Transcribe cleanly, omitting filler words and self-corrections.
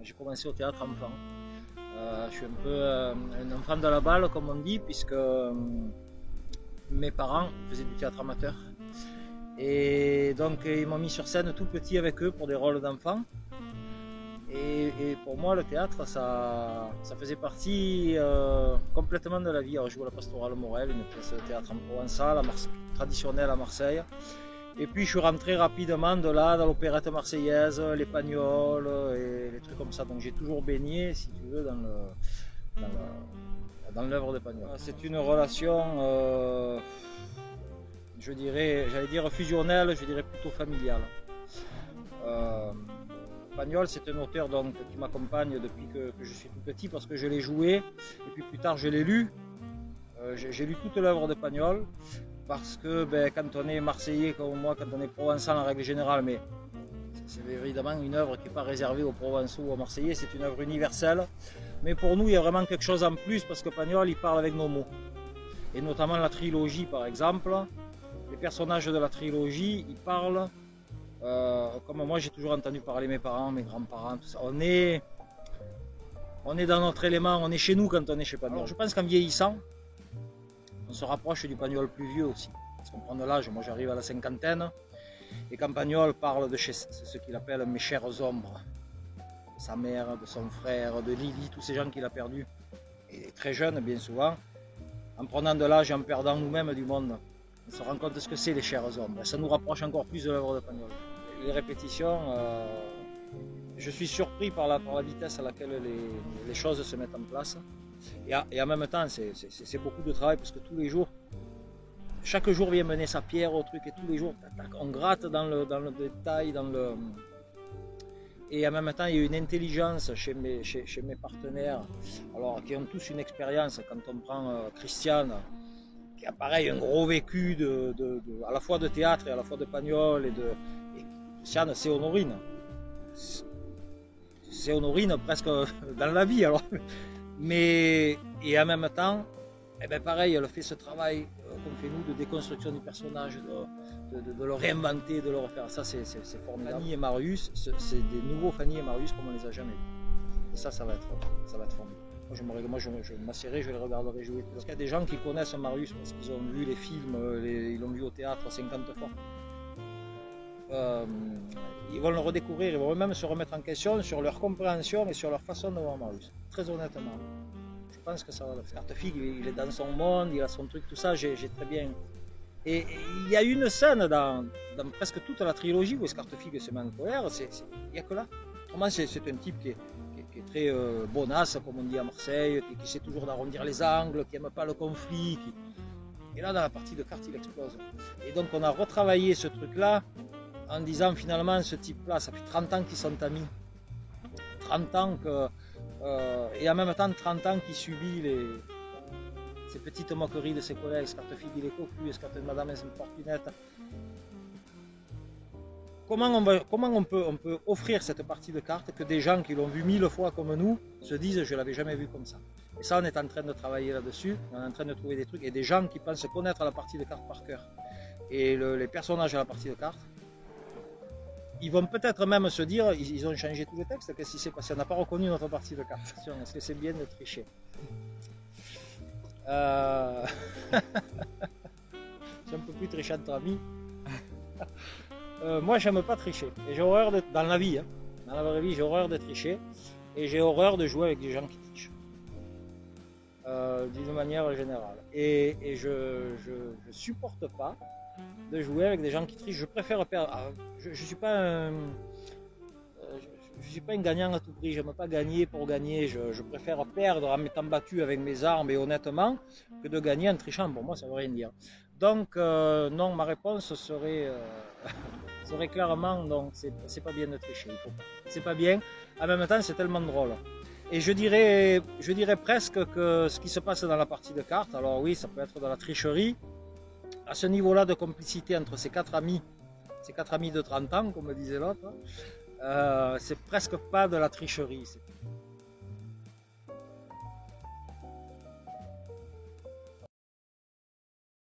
j'ai commencé au théâtre enfant. Je suis un peu un enfant de la balle, comme on dit, puisque mes parents faisaient du théâtre amateur. Et donc ils m'ont mis sur scène tout petit avec eux pour des rôles d'enfants. Et pour moi, le théâtre, ça faisait partie complètement de la vie. Alors, je jouais à la Pastorale Morel, une pièce de théâtre en provençal, traditionnelle à Marseille. Et puis je suis rentré rapidement de là dans l'opérette marseillaise, les Pagnols et les trucs comme ça. Donc j'ai toujours baigné, si tu veux, dans l'œuvre de Pagnol. C'est une relation, je dirais, j'allais dire fusionnelle, je dirais plutôt familiale. Pagnol, c'est un auteur donc, qui m'accompagne depuis que je suis tout petit parce que je l'ai joué et puis plus tard je l'ai lu. J'ai lu toute l'œuvre de Pagnol. Parce que quand on est marseillais comme moi, quand on est provençal en règle générale, mais c'est évidemment une œuvre qui n'est pas réservée aux Provençaux ou aux Marseillais, c'est une œuvre universelle. Mais pour nous, il y a vraiment quelque chose en plus parce que Pagnol, il parle avec nos mots. Et notamment la trilogie, par exemple. Les personnages de la trilogie, ils parlent comme moi j'ai toujours entendu parler mes parents, mes grands-parents, tout ça. On est dans notre élément, on est chez nous quand on est chez Pagnol. Alors, je pense qu'en vieillissant, on se rapproche du Pagnol plus vieux aussi. Parce qu'on prend de l'âge, moi j'arrive à la cinquantaine. Et quand Pagnol parle de ce qu'il appelle mes chères ombres, de sa mère, de son frère, de Lily, tous ces gens qu'il a perdus, et très jeunes bien souvent, en prenant de l'âge et en perdant nous-mêmes du monde, on se rend compte de ce que c'est les chères ombres. Ça nous rapproche encore plus de l'œuvre de Pagnol. Les répétitions, je suis surpris par la vitesse à laquelle les choses se mettent en place. Et en même temps, c'est beaucoup de travail parce que tous les jours, chaque jour vient mener sa pierre au truc et tous les jours, on gratte dans le détail, et en même temps, il y a une intelligence chez mes partenaires, alors qui ont tous une expérience. Quand on prend Christiane, qui a pareil un gros vécu à la fois de théâtre et à la fois de Pagnol, et Christiane, c'est Honorine. C'est Honorine presque dans la vie alors. Mais, et en même temps, pareil, elle fait ce travail qu'on fait nous de déconstruction du personnage, de le réinventer, de le refaire. Ça, c'est formidable. Fanny et Marius, c'est des nouveaux Fanny et Marius comme on les a jamais vus. Et ça va être formidable. Moi, je m'assierai, je les regarderai jouer. Parce qu'il y a des gens qui connaissent Marius parce qu'ils ont vu les films, ils l'ont vu au théâtre 50 fois. Ils vont le redécouvrir, ils vont même se remettre en question sur leur compréhension et sur leur façon de voir Marius. Très honnêtement, je pense que ça va le faire. Cartefig, il est dans son monde, il a son truc, tout ça, j'ai très bien. Et il y a une scène dans presque toute la trilogie où Cartefig se met en colère, il n'y a que là. Vraiment, c'est un type qui est très bonasse, comme on dit à Marseille, qui essaie toujours d'arrondir les angles, qui n'aime pas le conflit. Et là, dans la partie de cartes, il explose. Et donc, on a retravaillé ce truc-là en disant finalement, ce type-là, ça fait 30 ans qu'ils sont amis. 30 ans et en même temps 30 ans qu'il subit ces petites moqueries de ses collègues. Cartefig, il est cocu, Madame est importunette. Comment on peut offrir cette partie de cartes que des gens qui l'ont vu 1000 fois comme nous se disent je ne l'avais jamais vu comme ça. Et ça, on est en train de travailler là-dessus, on est en train de trouver des trucs, et des gens qui pensent connaître la partie de cartes par cœur et les personnages à la partie de cartes, ils vont peut-être même se dire, ils ont changé tous les textes, qu'est-ce qui s'est passé? On n'a pas reconnu notre partie de cartes. Est-ce que c'est bien de tricher? C'est un peu plus trichant entre amis. Moi, j'aime pas tricher. Et j'ai horreur dans la vie, hein. Dans la vraie vie, j'ai horreur de tricher. Et j'ai horreur de jouer avec des gens qui trichent. D'une manière générale. Et je supporte pas de jouer avec des gens qui trichent. Je préfère perdre. Je suis pas un gagnant à tout prix. J'aime pas gagner pour gagner. Je préfère perdre en m'étant battu avec mes armes et honnêtement que de gagner en trichant. Pour moi, ça veut rien dire. Donc non, ma réponse serait clairement non. C'est pas bien de tricher. C'est pas bien. En même temps, c'est tellement drôle. Et je dirais presque que ce qui se passe dans la partie de cartes, alors oui, ça peut être de la tricherie. À ce niveau-là de complicité entre ces quatre amis de 30 ans, comme disait l'autre, c'est presque pas de la tricherie.